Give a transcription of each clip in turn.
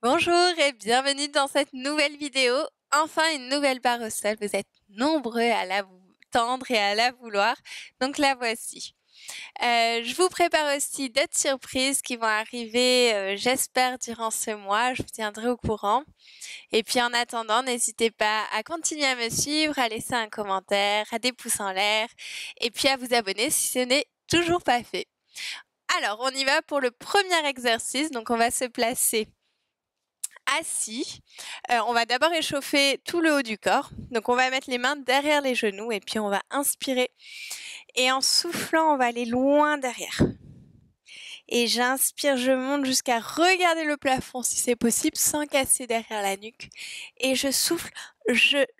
Bonjour et bienvenue dans cette nouvelle vidéo. Enfin une nouvelle barre au sol. Vous êtes nombreux à la tendre et à la vouloir. Donc la voici. Je vous prépare aussi d'autres surprises qui vont arriver, j'espère, durant ce mois. Je vous tiendrai au courant. Et puis en attendant, n'hésitez pas à continuer à me suivre, à laisser un commentaire, à des pouces en l'air et puis à vous abonner si ce n'est toujours pas fait. Alors, on y va pour le premier exercice. Donc on va se placer assis. On va d'abord échauffer tout le haut du corps. Donc on va mettre les mains derrière les genoux et puis on va inspirer. Et en soufflant, on va aller loin derrière. Et j'inspire, je monte jusqu'à regarder le plafond si c'est possible, sans casser derrière la nuque. Et je souffle,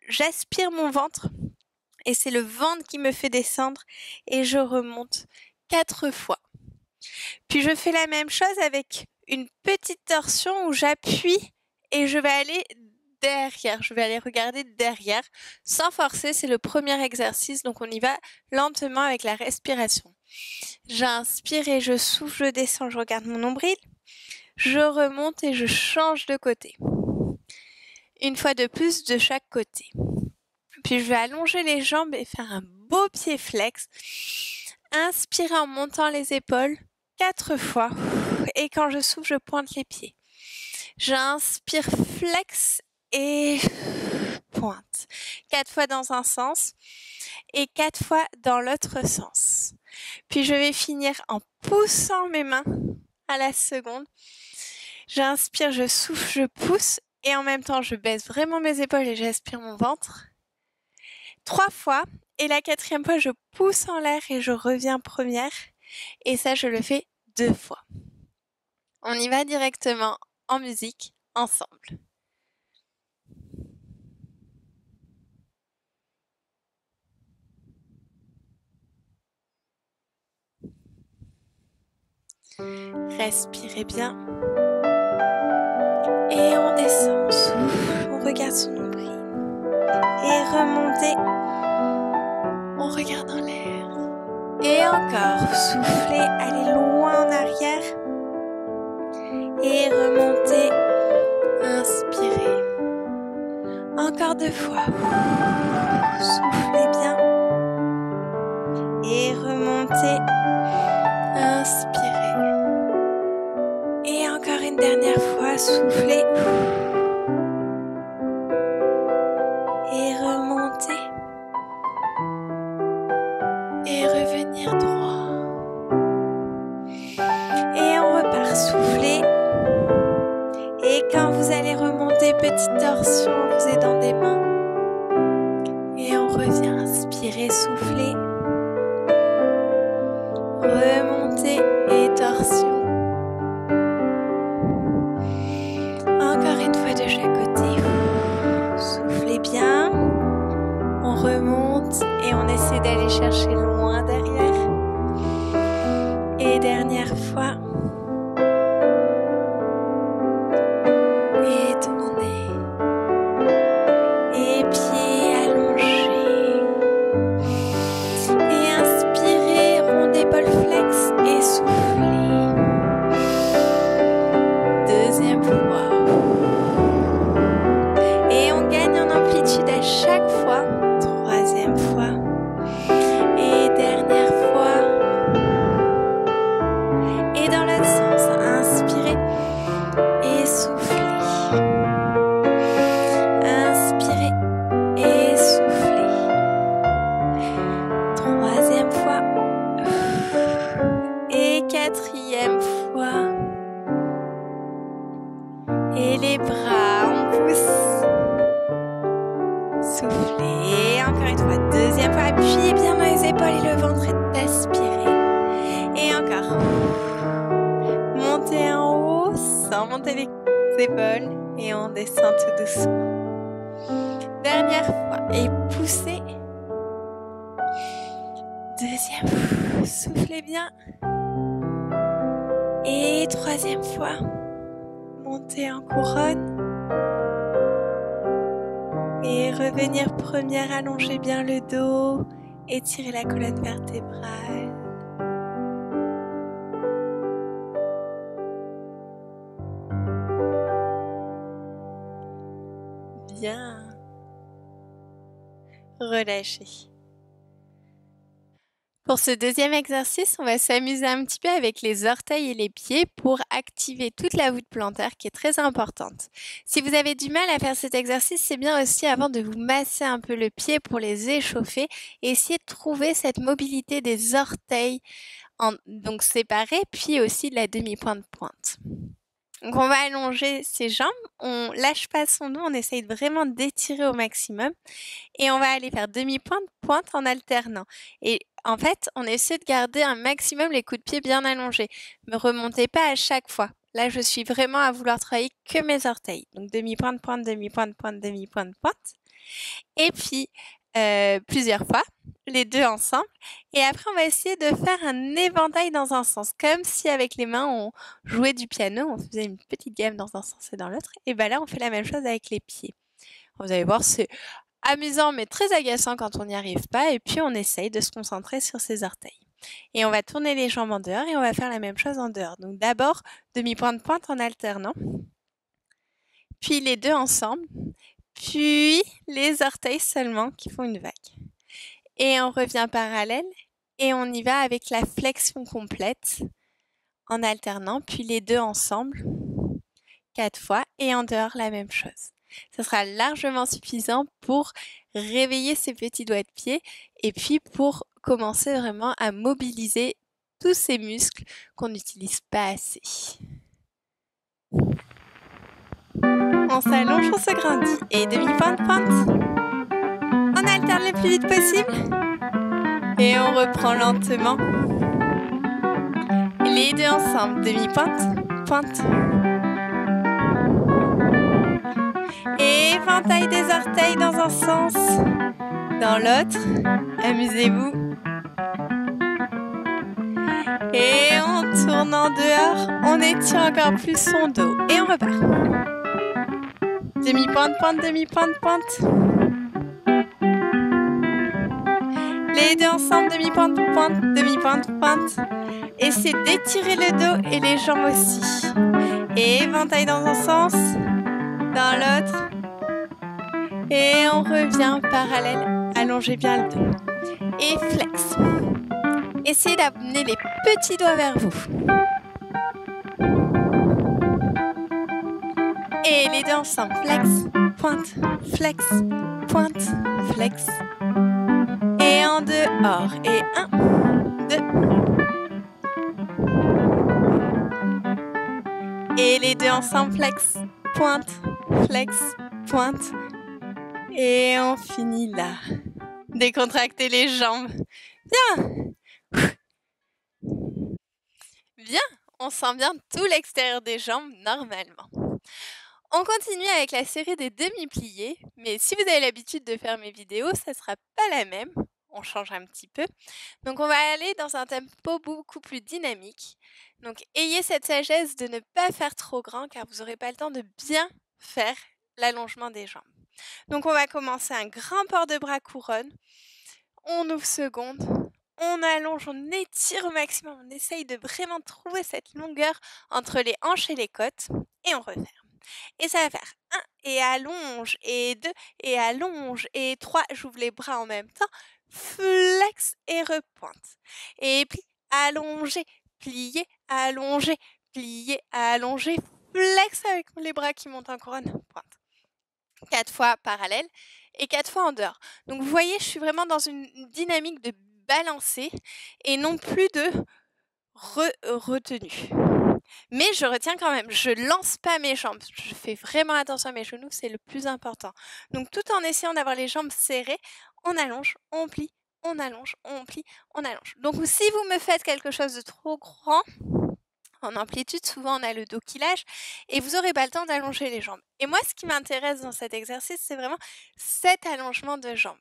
j'aspire mon ventre. Et c'est le ventre qui me fait descendre. Et je remonte 4 fois. Puis je fais la même chose avec une petite torsion où j'appuie et je vais aller derrière. Je vais aller regarder derrière sans forcer. C'est le premier exercice. Donc on y va lentement avec la respiration. J'inspire et je souffle, je descends, je regarde mon nombril. Je remonte et je change de côté. Une fois de plus de chaque côté. Puis je vais allonger les jambes et faire un beau pied flex. Inspire en montant les épaules 4 fois. Et quand je souffle, je pointe les pieds. J'inspire, flex et pointe. 4 fois dans un sens et 4 fois dans l'autre sens. Puis je vais finir en poussant mes mains à la seconde. J'inspire, je souffle, je pousse et en même temps je baisse vraiment mes épaules et j'aspire mon ventre. 3 fois et la 4e fois je pousse en l'air et je reviens première et ça je le fais 2 fois. On y va directement en musique ensemble. Respirez bien. Et on descend, on souffle, on regarde son nombril. Et remontez, on regarde en l'air. Et encore, soufflez, allez loin en arrière. Et remontez, inspirez. Encore 2 fois. Soufflez bien. Et remontez, inspirez. Et encore une dernière fois, soufflez. Et remontez. Et revenir droit. Et on repart, souffler. Et quand vous allez remonter, petite torsion, vous aidant des mains. Et on revient, inspirez, soufflez. Remontez et torsion. Encore une fois de chaque côté. Soufflez bien. On remonte et on essaie d'aller chercher loin derrière. Et dernière fois. Et tournez. Et pieds allongés. Et inspirez, rond d'épaule flex et soufflez. 2e fois. Et on gagne en amplitude à chaque fois. 3e fois. Et dernière fois. Et dans l'autre sens, inspirez et soufflez. Inspirez et soufflez. 3e fois. Et 4e fois. Et les bras, on pousse. Soufflez. Encore une fois, 2e fois. Appuyez bien dans les épaules et le ventre est aspiré. Et encore. Montez en haut sans monter les épaules. Et on descend tout doucement. Dernière fois. Et poussez. 2e fois. Soufflez bien. Et 3e fois. Montez en couronne. Et revenir première, allongez bien le dos, étirez la colonne vertébrale. bien. Relâchez. Pour ce deuxième exercice, on va s'amuser un petit peu avec les orteils et les pieds pour activer toute la voûte plantaire qui est très importante. Si vous avez du mal à faire cet exercice, c'est bien aussi avant de vous masser un peu le pied pour les échauffer et essayer de trouver cette mobilité des orteils donc séparés, puis aussi de la demi-pointe pointe. Donc on va allonger ses jambes, on lâche pas son dos, on essaye vraiment d'étirer au maximum et on va aller faire demi-pointe, pointe en alternant. Et en fait, on essaie de garder un maximum les coups de pied bien allongés. Ne remontez pas à chaque fois. Là, je suis vraiment à vouloir travailler que mes orteils. Donc demi-pointe, pointe, demi-pointe, pointe, demi-pointe, pointe. Et puis, plusieurs fois, les deux ensemble. Et après, on va essayer de faire un éventail dans un sens, comme si avec les mains, on jouait du piano, on faisait une petite gamme dans un sens et dans l'autre. Et bien là, on fait la même chose avec les pieds. Vous allez voir, c'est amusant, mais très agaçant quand on n'y arrive pas. Et puis, on essaye de se concentrer sur ses orteils. Et on va tourner les jambes en dehors et on va faire la même chose en dehors. Donc d'abord, demi-pointe, pointe en alternant. Puis les deux ensemble. Puis les orteils seulement qui font une vague. Et on revient parallèle et on y va avec la flexion complète en alternant, puis les deux ensemble 4 fois et en dehors la même chose. Ce sera largement suffisant pour réveiller ces petits doigts de pied et puis pour commencer vraiment à mobiliser tous ces muscles qu'on n'utilise pas assez. On s'allonge, on se grandit et demi-pointe, pointe. On alterne le plus vite possible et on reprend lentement. Les deux ensemble, demi-pointe, pointe. Éventail des orteils dans un sens, dans l'autre. Amusez-vous. Et on tourne en dehors, on étire encore plus son dos et on repart. Demi-pointe, pointe, demi-pointe, pointe. Les deux ensemble, demi-pointe, pointe, demi-pointe, pointe. Essayez d'étirer le dos et les jambes aussi. Et éventail dans un sens, dans l'autre. Et on revient parallèle. Allongez bien le dos. Et flex. Essayez d'amener les petits doigts vers vous. Et les deux ensemble. Flex, pointe, flex, pointe, flex. Et en dehors. Et 1, 2. Et les deux ensemble. Flex, pointe, flex, pointe. Et on finit là. Décontractez les jambes. Bien. Bien. On sent bien tout l'extérieur des jambes normalement. On continue avec la série des demi-pliés, mais si vous avez l'habitude de faire mes vidéos, ça ne sera pas la même. On change un petit peu. Donc on va aller dans un tempo beaucoup plus dynamique. Donc ayez cette sagesse de ne pas faire trop grand car vous n'aurez pas le temps de bien faire l'allongement des jambes. Donc on va commencer un grand port de bras couronne. On ouvre seconde. On allonge, on étire au maximum. On essaye de vraiment trouver cette longueur entre les hanches et les côtes. Et on referme. Et ça va faire 1 et allonge, et 2 et allonge, et 3, j'ouvre les bras en même temps, flex et repointe. Et plie, allonger, plier, allonger, plier, allonger, flex avec les bras qui montent en couronne, pointe. 4 fois parallèle et 4 fois en dehors. Donc vous voyez, je suis vraiment dans une dynamique de balancer et non plus de retenue. Mais je retiens quand même, je lance pas mes jambes, je fais vraiment attention à mes genoux, c'est le plus important. Donc tout en essayant d'avoir les jambes serrées, on allonge, on plie, on allonge, on plie, on allonge. Donc si vous me faites quelque chose de trop grand, en amplitude, souvent on a le dos qui lâche et vous n'aurez pas le temps d'allonger les jambes. Et moi, ce qui m'intéresse dans cet exercice, c'est vraiment cet allongement de jambes.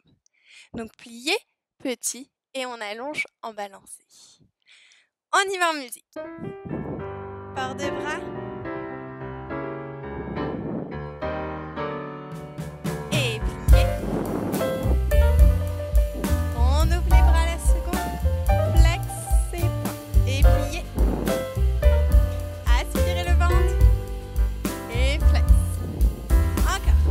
Donc plier, petit, et on allonge en balancé. On y va en musique. Port de bras. Et plier. On ouvre les bras à la seconde. Flex et plier. Aspirez le ventre. Et flex. Encore.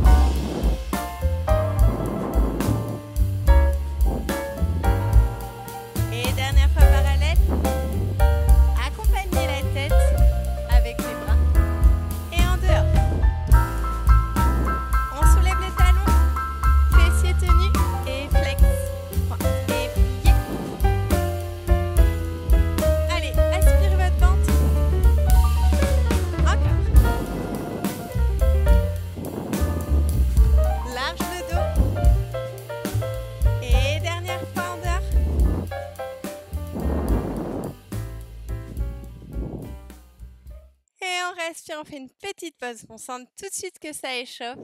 on fait une petite pause. On sent tout de suite que ça échauffe.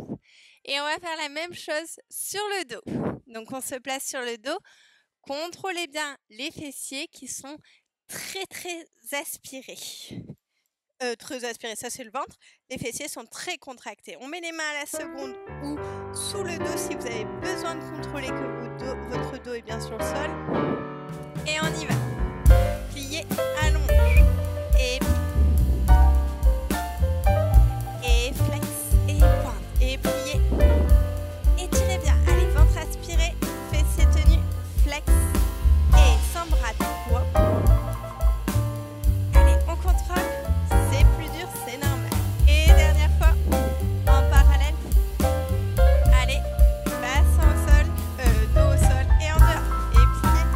Et on va faire la même chose sur le dos. Donc, on se place sur le dos. Contrôlez bien les fessiers qui sont très, très aspirés. Très aspirés, ça c'est le ventre. Les fessiers sont très contractés. On met les mains à la seconde ou sous le dos si vous avez besoin de contrôler que votre dos est bien sur le sol. Et on y va. Pliez, allonge. Et flex, et pointe, et pliez. Étirez bien. Allez, ventre aspiré, fessiers tenus, flex. Et sans bras de poids. Allez, on contrôle. C'est plus dur, c'est normal. Et dernière fois, en parallèle. Allez, bassin au sol, dos au sol et en dehors. Et pliez.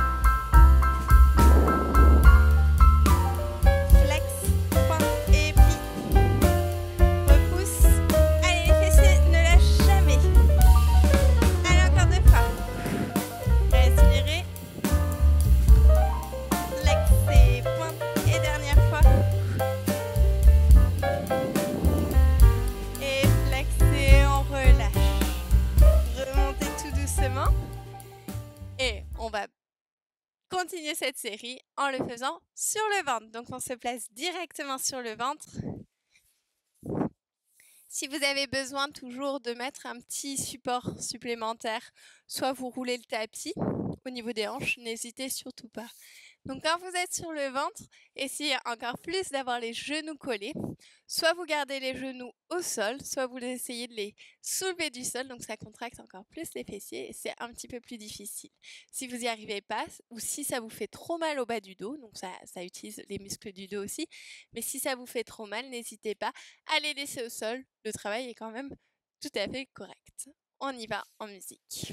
Flex, pointe et plie. Repousse. Allez, les fessiers, ne lâchez jamais. Allez, encore 2 fois. Respirez. Flex et pointe. Et dernière fois. Et flex et on relâche. Remontez tout doucement. Et on va continuer cette série en le faisant sur le ventre. Donc on se place directement sur le ventre. Si vous avez besoin toujours de mettre un petit support supplémentaire, soit vous roulez le tapis au niveau des hanches, n'hésitez surtout pas. Donc quand vous êtes sur le ventre, essayez encore plus d'avoir les genoux collés. Soit vous gardez les genoux au sol, soit vous essayez de les soulever du sol, donc ça contracte encore plus les fessiers et c'est un petit peu plus difficile. Si vous n'y arrivez pas, ou si ça vous fait trop mal au bas du dos, donc ça utilise les muscles du dos aussi, mais si ça vous fait trop mal, n'hésitez pas à les laisser au sol. Le travail est quand même tout à fait correct. On y va en musique.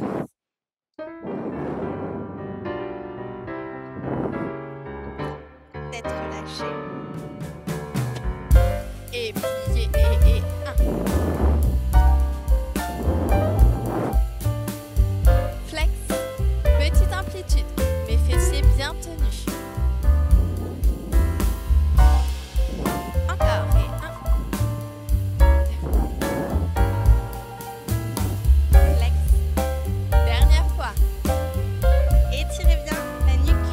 Tête relâchée. Et plié et 1. Flex, petite amplitude, mes fessiers bien tenus. Encore et 1. Flex, dernière fois. Étirez bien la nuque.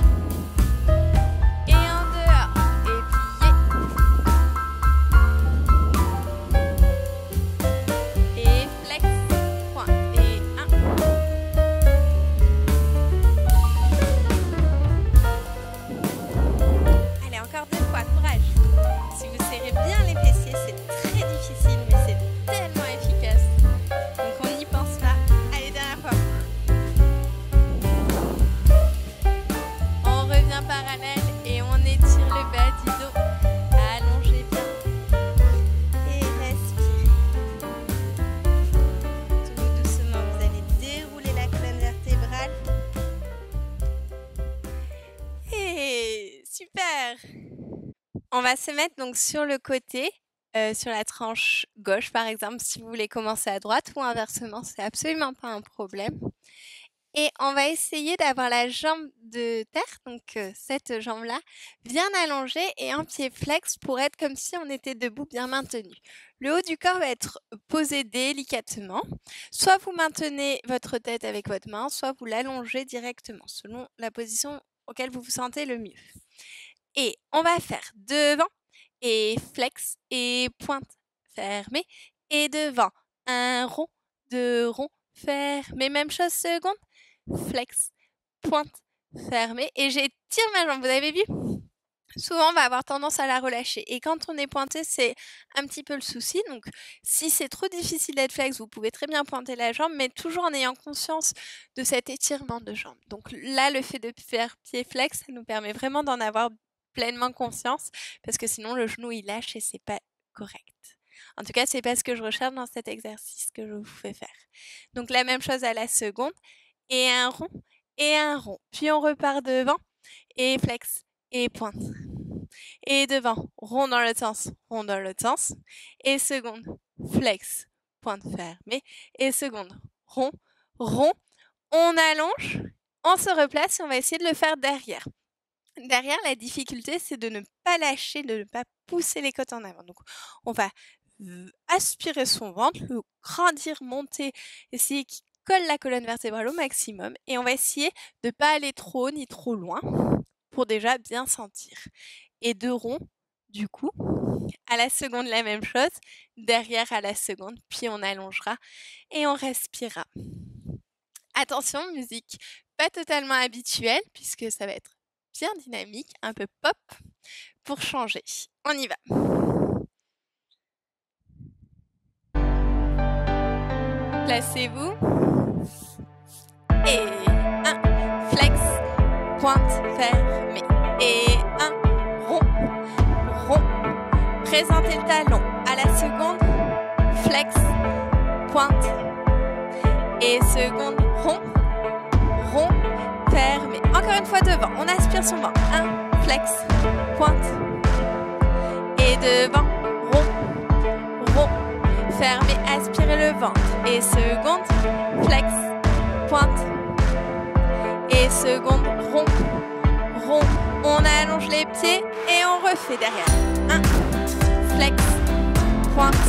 Et en dehors, et pliez. Et flex, point, et 1. Allez, encore 2 fois, courage. Si vous serrez bien les fessiers, c'est très difficile, mais c'est tellement efficace. Donc on n'y pense pas. Allez, dernière fois. On revient parallèle et on étire le bas du dos. Allongez bien. Et respirez. Tout doucement, vous allez dérouler la colonne vertébrale. Et super! On va se mettre donc sur le côté, sur la tranche gauche par exemple, si vous voulez commencer à droite ou inversement, c'est absolument pas un problème. Et on va essayer d'avoir la jambe de terre, donc cette jambe-là, bien allongée et un pied flex pour être comme si on était debout bien maintenu. Le haut du corps va être posé délicatement. Soit vous maintenez votre tête avec votre main, soit vous l'allongez directement, selon la position auquel vous vous sentez le mieux. Et on va faire devant et flex et pointe fermée et devant un rond, 2 ronds fermés. Même chose seconde, flex, pointe fermée et j'étire ma jambe. Vous avez vu? Souvent, on va avoir tendance à la relâcher. Et quand on est pointé, c'est un petit peu le souci. Donc, si c'est trop difficile d'être flex, vous pouvez très bien pointer la jambe, mais toujours en ayant conscience de cet étirement de jambe. Donc là, le fait de faire pied flex, ça nous permet vraiment d'en avoir pleinement conscience, parce que sinon, le genou, il lâche et c'est pas correct. En tout cas, c'est pas ce que je recherche dans cet exercice que je vous fais faire. Donc, la même chose à la seconde. Et un rond, et un rond. Puis, on repart devant et flex. Et pointe. Et devant, rond dans l'autre sens, rond dans l'autre sens. Et seconde, flex, pointe fermée. Et seconde, rond, rond. On allonge, on se replace et on va essayer de le faire derrière. Derrière, la difficulté, c'est de ne pas lâcher, de ne pas pousser les côtes en avant. Donc, on va aspirer son ventre, le grandir, monter, essayer qu'il colle la colonne vertébrale au maximum. Et on va essayer de ne pas aller trop haut ni trop loin pour déjà bien sentir. Et 2 ronds, du coup, à la seconde, la même chose. Derrière, à la seconde, puis on allongera et on respirera. Attention, musique pas totalement habituelle, puisque ça va être bien dynamique, un peu pop, pour changer. On y va. Placez-vous. Et 1, flex, pointe fermée. Et 1, rond, rond. Présentez le talon à la seconde, flex, pointe. Et seconde, rond, rond, fermé. Encore une fois devant, on aspire son ventre. 1, flex, pointe. Et devant, rond, rond, fermé, aspirez le ventre. Et seconde, flex, pointe. Et seconde, rond, rond. On allonge les pieds et on refait derrière. 1, flex, pointe.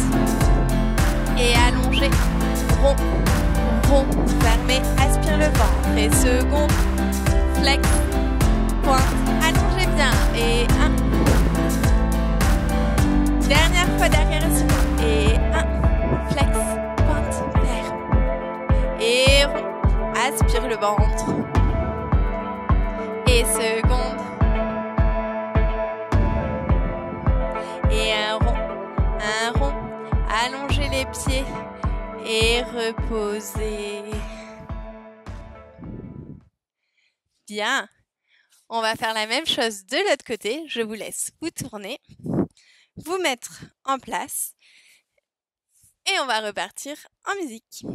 Et allongez, rond, rond, fermé, aspire le ventre. Et seconde, flex, pointe, allongez bien. Et 1. Dernière fois derrière et seconde. Et 1, flex, pointe, ferme. Et rond, aspire le ventre. Et seconde. Et un rond, allongez les pieds. Et reposez. Bien. On va faire la même chose de l'autre côté. Je vous laisse vous tourner, vous mettre en place. Et on va repartir en musique.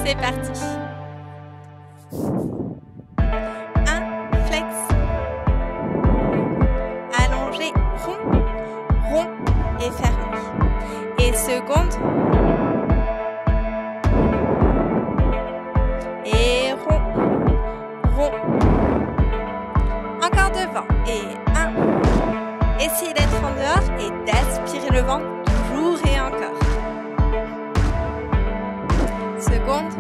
C'est parti. 1, flex. Allongé, rond, rond et fermé. Et seconde. Et rond, rond. Encore devant. Et 1. Essayez d'être en dehors et d'aspirer le ventre toujours et encore. Seconde.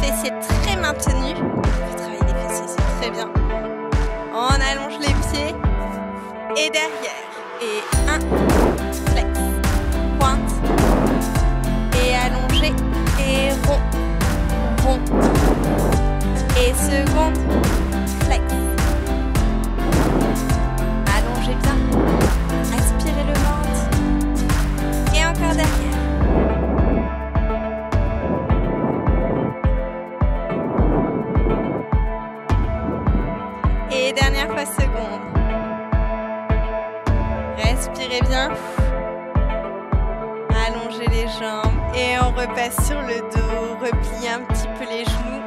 Fessiers très maintenus. Vous travaillez les fessiers, c'est très bien. On allonge les pieds et derrière. Et 1, flex, pointe. Et allongé et rond, rond. Et seconde, flex. Allongez bien. Aspirez le ventre. Et encore derrière. Et dernière fois seconde. Respirez bien. Allongez les jambes et on repasse sur le dos. Repliez un petit peu les genoux.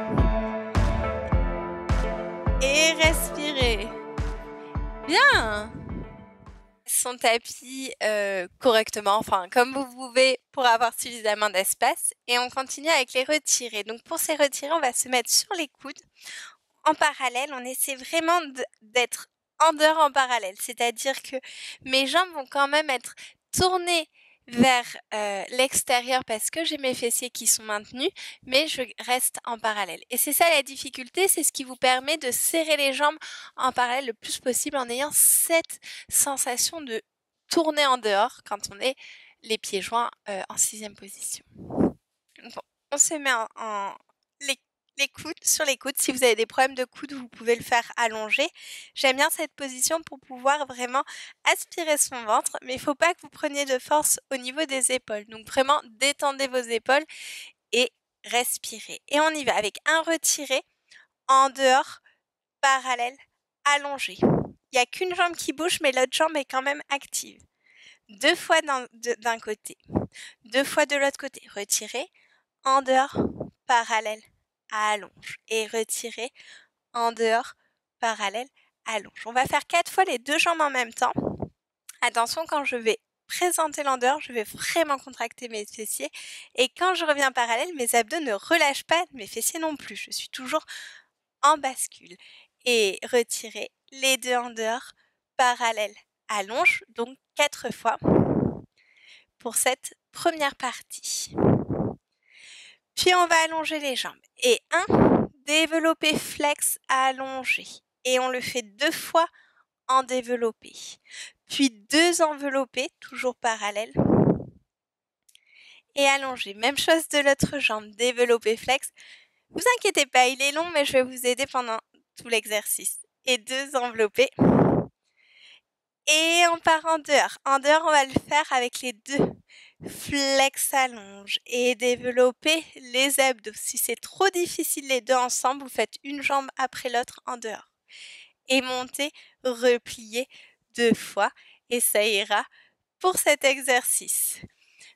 Et respirez. Bien. Son tapis correctement, enfin comme vous pouvez pour avoir suffisamment d'espace. Et on continue avec les retirés. Donc pour ces retirés, on va se mettre sur les coudes. En parallèle, on essaie vraiment d'être en dehors en parallèle. C'est-à-dire que mes jambes vont quand même être tournées vers l'extérieur parce que j'ai mes fessiers qui sont maintenus, mais je reste en parallèle. Et c'est ça la difficulté, c'est ce qui vous permet de serrer les jambes en parallèle le plus possible en ayant cette sensation de tourner en dehors quand on est les pieds joints en 6e position. Bon, on se met les coudes sur les coudes. Si vous avez des problèmes de coudes, vous pouvez le faire allongé. J'aime bien cette position pour pouvoir vraiment aspirer son ventre, mais il ne faut pas que vous preniez de force au niveau des épaules. Donc vraiment, détendez vos épaules et respirez. Et on y va avec un retiré en dehors, parallèle, allongé. Il n'y a qu'une jambe qui bouge, mais l'autre jambe est quand même active. 2 fois d'un côté, 2 fois de l'autre côté. Retirez, en dehors, parallèle, allonge. Et retirez, en dehors, parallèle, allonge. On va faire 4 fois les 2 jambes en même temps. Attention, quand je vais présenter l'endeur, je vais vraiment contracter mes fessiers. Et quand je reviens parallèle, mes abdos ne relâchent pas, mes fessiers non plus. Je suis toujours en bascule. Et retirer les deux en dehors, parallèle. Allonge, donc 4 fois pour cette première partie. Puis on va allonger les jambes. Et 1, développé flex allongé. Et on le fait 2 fois en développé. Puis 2 enveloppés, toujours parallèles. Et allongé. Même chose de l'autre jambe, développé flex. Vous inquiétez pas, il est long, mais je vais vous aider pendant tout l'exercice. Et 2 enveloppés. Et on part en dehors. En dehors, on va le faire avec les 2. Flex allonge et développer les abdos. Si c'est trop difficile les 2 ensemble, vous faites une jambe après l'autre en dehors. Et montez, repliez 2 fois et ça ira pour cet exercice.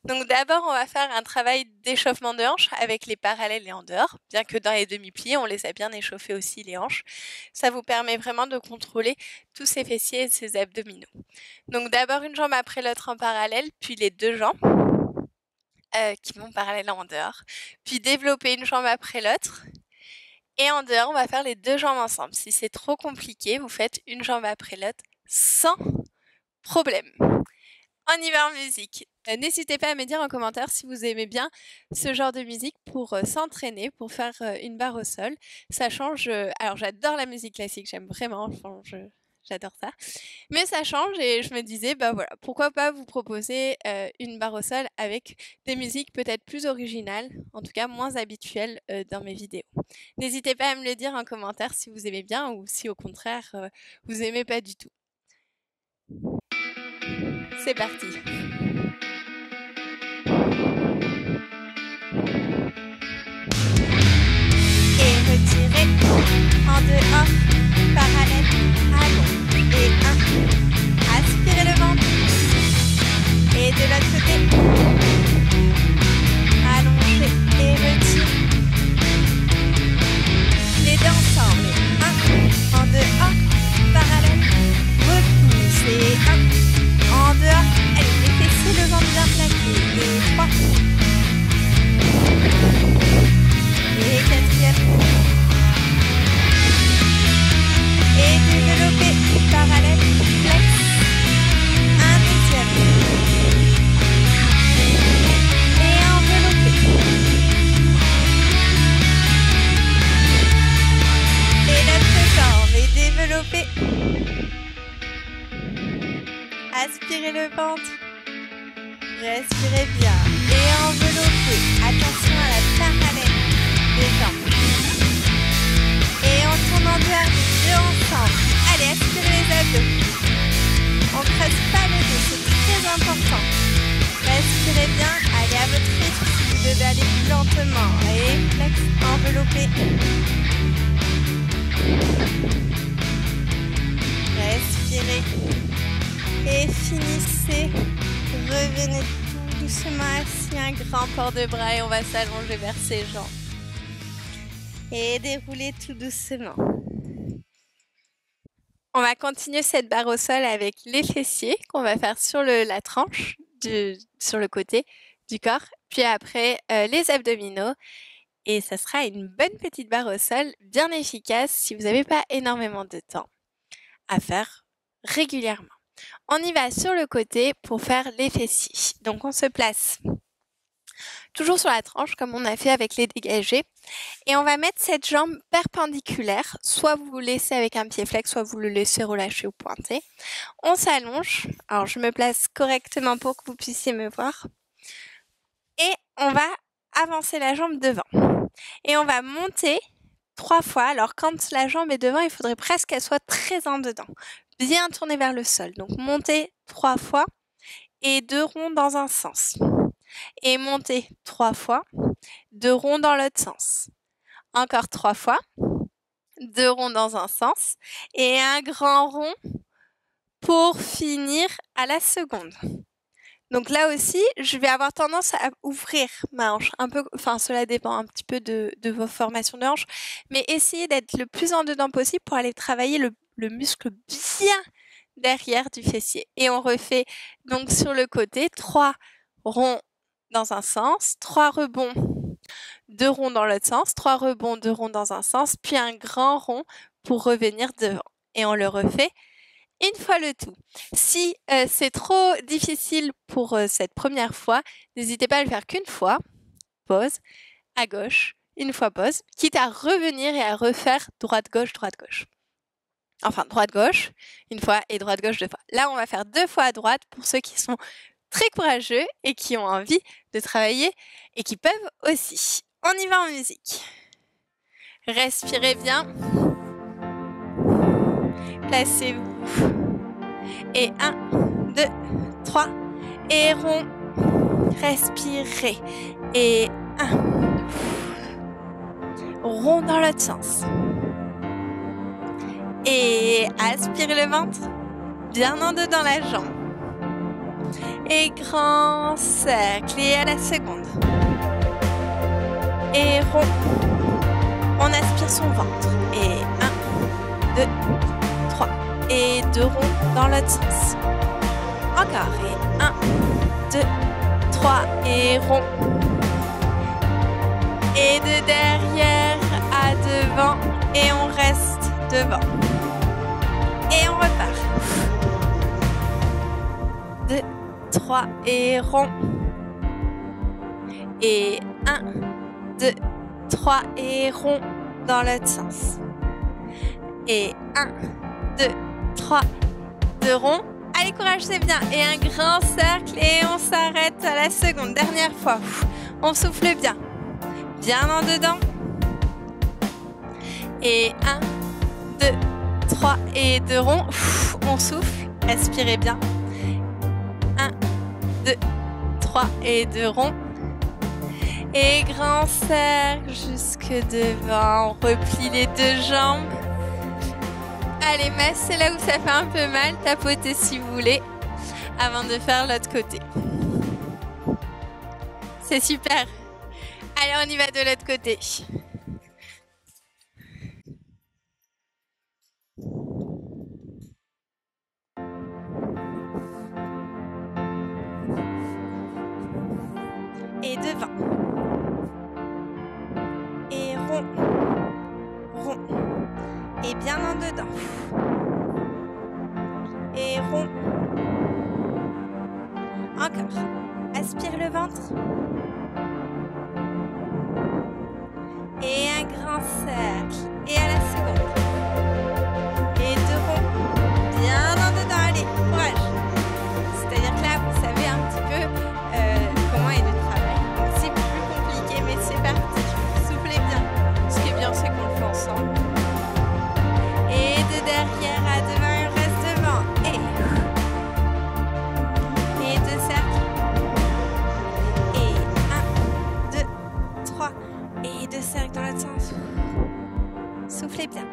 Donc d'abord, on va faire un travail d'échauffement de hanches avec les parallèles et en dehors, bien que dans les demi-pliés, on les a bien échauffés aussi les hanches. Ça vous permet vraiment de contrôler tous ces fessiers et ces abdominaux. Donc d'abord une jambe après l'autre en parallèle, puis les 2 jambes qui vont parallèle en dehors, puis développer une jambe après l'autre. Et en dehors, on va faire les 2 jambes ensemble. Si c'est trop compliqué, vous faites une jambe après l'autre sans problème. On y va en musique. N'hésitez pas à me dire en commentaire si vous aimez bien ce genre de musique pour s'entraîner, pour faire une barre au sol. Ça change. Alors j'adore la musique classique, j'aime vraiment, j'adore ça. Mais ça change et je me disais, bah voilà, pourquoi pas vous proposer une barre au sol avec des musiques peut-être plus originales, en tout cas moins habituelles dans mes vidéos. N'hésitez pas à me le dire en commentaire si vous aimez bien ou si au contraire vous aimez pas du tout. C'est parti. Et retirez en dehors, parallèle, allonge. Et 1, aspirez le ventre. Et de l'autre côté, allongez et retirez. Les 2 ensemble. 1, en dehors, parallèle, repousse. Et 1, en dehors. Allez, les fessiers, le ventre bien plaqué. Et 3. Et 4e. Et développer parallèle, flex. 1 2e. Et envelopper. Et l'autre jambe et développer. Aspirez le ventre. Respirez bien. Et enveloppez. Attention à la parallèle des jambes. Et on tourne en dehors, les 2 ensemble. Allez, aspirez les abdos. On ne creuse pas le dos, c'est très important. Respirez bien, allez à votre rythme si vous devez aller plus lentement. Et flex, enveloppez. Respirez. Et finissez. Revenez tout doucement assis, un grand port de bras et on va s'allonger vers ses jambes. Et dérouler tout doucement. On va continuer cette barre au sol avec les fessiers qu'on va faire sur la tranche, sur le côté du corps, puis après les abdominaux. Et ça sera une bonne petite barre au sol, bien efficace si vous n'avez pas énormément de temps à faire régulièrement. On y va sur le côté pour faire les fessiers. Donc on se place toujours sur la tranche comme on a fait avec les dégagés. Et on va mettre cette jambe perpendiculaire. Soit vous vous laissez avec un pied flex, soit vous le laissez relâcher ou pointer. On s'allonge. Alors je me place correctement pour que vous puissiez me voir. Et on va avancer la jambe devant. Et on va monter 3 fois. Alors quand la jambe est devant, il faudrait presque qu'elle soit très en dedans. Bien tourner vers le sol. Donc monter 3 fois et 2 ronds dans un sens. Et monter 3 fois, 2 ronds dans l'autre sens. Encore 3 fois, 2 ronds dans un sens et un grand rond pour finir à la seconde. Donc là aussi, je vais avoir tendance à ouvrir ma hanche, un peu, enfin cela dépend un petit peu de vos formations de hanche, mais essayez d'être le plus en dedans possible pour aller travailler le muscle bien derrière du fessier. Et on refait donc sur le côté 3 ronds dans un sens, 3 rebonds, 2 ronds dans l'autre sens, 3 rebonds, 2 ronds dans un sens, puis un grand rond pour revenir devant. Et on le refait une fois le tout. Si c'est trop difficile pour cette première fois, n'hésitez pas à le faire qu'une fois. Pause, à gauche, une fois pause, quitte à revenir et à refaire droite-gauche, droite-gauche. Enfin, droite-gauche, une fois, et droite-gauche 2 fois. Là, on va faire 2 fois à droite pour ceux qui sont très courageux et qui ont envie de travailler et qui peuvent aussi. On y va en musique. Respirez bien. Placez-vous. Et 1, 2, 3. Et rond. Respirez. Et 1. Rond dans l'autre sens. Et aspirez le ventre. Bien en dedans la jambe. Et grand cercle. Et à la seconde. Et rond. On aspire son ventre. Et 1, 2, 3. Et 2 ronds dans l'autre sens. Encore. Et 1, 2, 3. Et rond. Et de derrière à devant. Et on reste devant. Et on repart. 2, 3. Et rond. Et 1, 2, 3. Et rond dans l'autre sens. Et 1, 2, 3. 2 ronds. Allez, courage, c'est bien. Et un grand cercle. Et on s'arrête à la seconde. Dernière fois. On souffle bien. Bien en dedans. Et 1, 2, 3 et 2 ronds. On souffle. Aspirez bien. 1, 2, 3 et 2 ronds. Et grand cercle jusque devant. On replie les 2 jambes. Allez, massez là où ça fait un peu mal. Tapotez si vous voulez avant de faire l'autre côté. C'est super. Allez, on y va de l'autre côté. Et devant. Et rond. Rond. Et bien en dedans. Et rond. Encore. Aspire le ventre. Et un grand cercle. Et à la seconde. Et 2 ronds. Bien en dedans. Allez, courage. C'est-à-dire que là, vous savez un petit peu comment est le travail. Donc c'est plus compliqué, mais c'est parti. Soufflez bien. Ce qui est bien, c'est qu'on le fait ensemble. Et de derrière à devant, on reste devant. Et 2 cercles. Et 1, 2, 3. Et 2 cercles dans l'autre sens. Soufflez bien.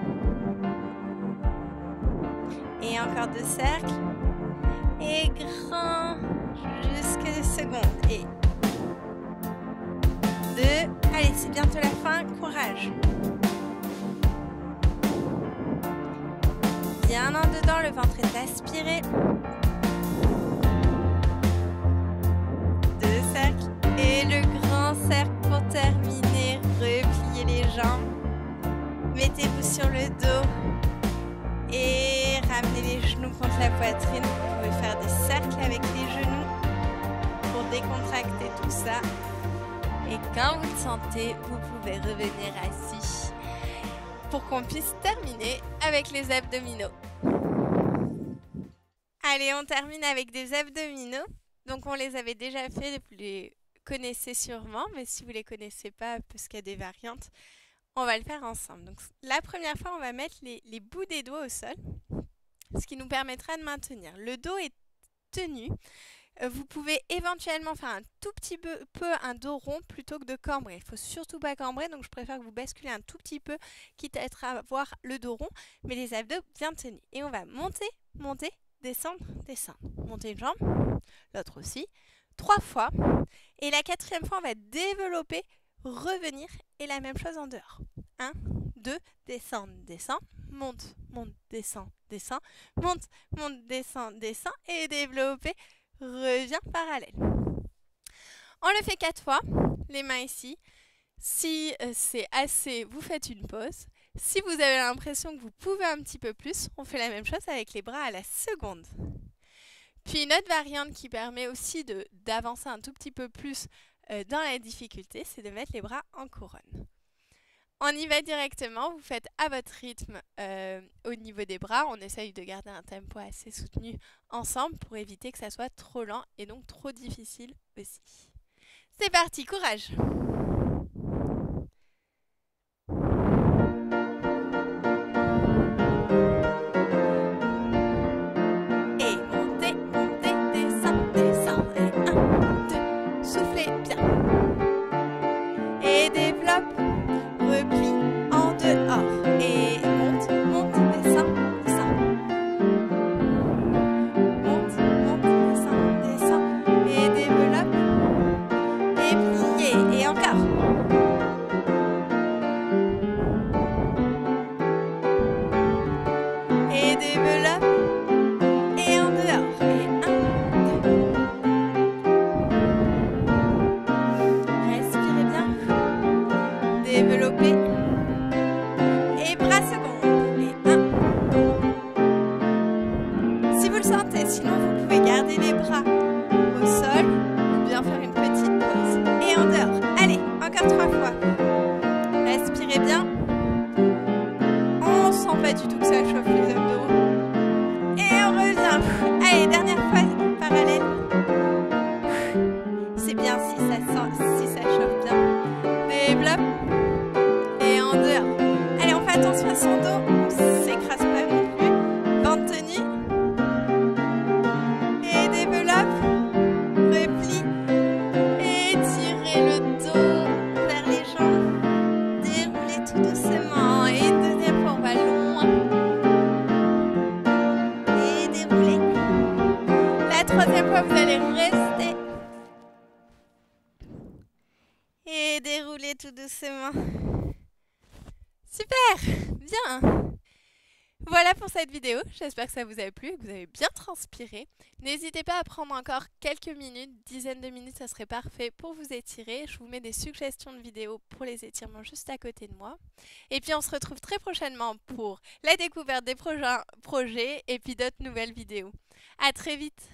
Et encore 2 cercles. Et grand jusqu'à 2 secondes. Et 2. Allez, c'est bientôt la fin. Courage. Bien en dedans, le ventre est aspiré. 2 cercles. Et le grand cercle pour terminer. Repliez les jambes. Mettez-vous sur le dos. Et ramenez les genoux contre la poitrine. Vous pouvez faire des cercles avec les genoux pour décontracter tout ça. Et quand vous le sentez, vous pouvez revenir assis pour qu'on puisse terminer avec les abdominaux. Allez, on termine avec des abdominaux. Donc on les avait déjà fait, vous les connaissez sûrement, mais si vous ne les connaissez pas, parce qu'il y a des variantes, on va le faire ensemble. Donc la première fois, on va mettre les bouts des doigts au sol, ce qui nous permettra de maintenir. Le dos est tenu. Vous pouvez éventuellement faire un tout petit peu un dos rond plutôt que de cambrer. Il ne faut surtout pas cambrer, donc je préfère que vous basculez un tout petit peu, quitte à avoir le dos rond, mais les abdos bien tenus. Et on va monter, monter, descendre, descendre. Monter une jambe, l'autre aussi, 3 fois. Et la 4e fois, on va développer, revenir, et la même chose en dehors. 1, 2, descendre, descendre, monte, monte, descend, descend, monte, monte, descend, descend et développé, revient parallèle. On le fait 4 fois, les mains ici. Si c'est assez, vous faites une pause. Si vous avez l'impression que vous pouvez un petit peu plus, on fait la même chose avec les bras à la seconde. Puis une autre variante qui permet aussi d'avancer un tout petit peu plus dans la difficulté, c'est de mettre les bras en couronne. On y va directement, vous faites à votre rythme au niveau des bras. On essaye de garder un tempo assez soutenu ensemble pour éviter que ça soit trop lent et donc trop difficile aussi. C'est parti, courage! Et montez, montez, descend, descend. Et 1, 2, soufflez bien. Et développe, replie en dehors. Et monte, monte, descend, descend. Monte, monte, descend, descend. Et développe. Et pliez. Et encore. Et développe. Et en dehors. Et 1, 2. Respirez bien. Développez. Et bras secondes. Et 1. Si vous le sentez, sinon vous pouvez garder les bras au sol ou bien faire une petite pause. Et en dehors. Allez, encore 3 fois. Respirez bien. On sent pas du tout que ça chauffe les abdos. Et on revient. Allez, dernière fois, parallèle. C'est bien si ça chauffe bien. Développe. Et en dehors. Allez, on fait attention à son dos. On s'écrase pas non plus. Bande tenue. Et développe. Replie. Et tirez le dos vers les jambes. Déroulez tout doucement. Et deuxième fois, on va loin. Et déroulez. La troisième fois, vous allez rester. Et déroulez tout doucement. Super! Bien! Voilà pour cette vidéo. J'espère que ça vous a plu et que vous avez bien transpiré. N'hésitez pas à prendre encore quelques minutes, dizaines de minutes, ça serait parfait pour vous étirer. Je vous mets des suggestions de vidéos pour les étirements juste à côté de moi. Et puis on se retrouve très prochainement pour la découverte des prochains projets et puis d'autres nouvelles vidéos. À très vite!